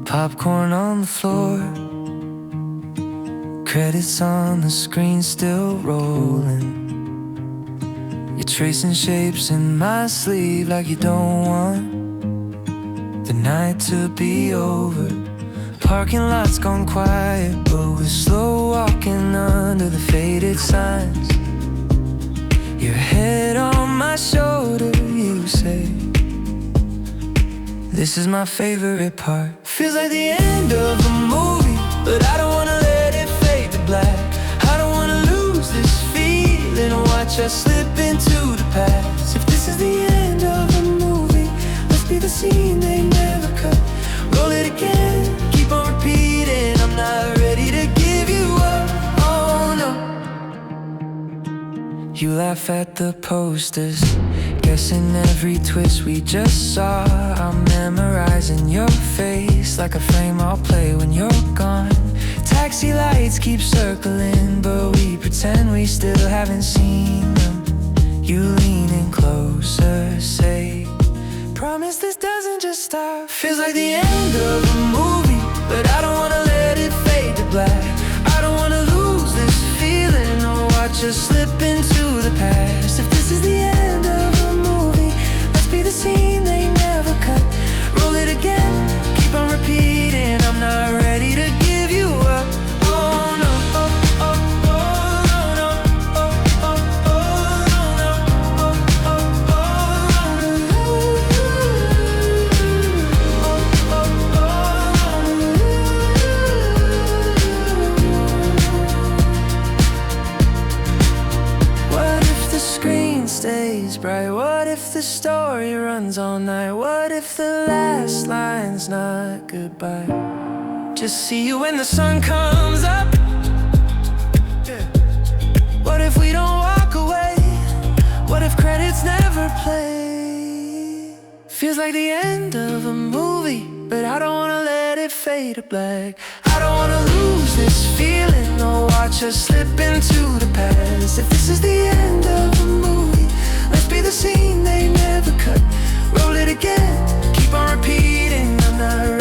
Popcorn on the floor, credits on the screen still rolling. You're tracing shapes in my sleeve like you don't want the night to be over. Parking lot's gone quiet, but we're slow walking under the faded signs. Your head on my shoulder, you say, this is my favorite part. Feels like the end of a movie, but I don't wanna let it fade to black. I don't wanna lose this feeling or watch us slip into the past. If this is the end of a movie, let's be the scene they never cut. Roll it again, keep on repeating. I'm not ready to give you up, oh no. You laugh at the posters, guessing every twist we just saw. I'm memorizing your face like a frame I'll play when you're gone. Taxi lights keep circling, but we pretend we still haven't seen them. You leaning closer, say, promise this doesn't just stop. Feels like the end of a movie, but I don't wanna let it fade to black. I don't wanna lose this feeling or watch us slip into the past. If this is the end of a movie, let's be the scene they never cut. Roll it again, keep on repeating. I'm not ready to give you up, oh no. Oh, oh, oh, no, no. Oh, oh, oh, no, no. Oh, oh, oh, no. Oh, oh, oh. What if the screen stays bright? What if the story runs all night? What if the last line's not goodbye? Just see you when the sun comes up. What if we don't walk away? What if credits never play? Feels like the end of a movie, but I don't wanna let it fade to black. I don't wanna lose this feeling or watch us slip into the past. If this is the end of a movie, let's be the scene they never cut. Roll it again, keep on repeating. I'm not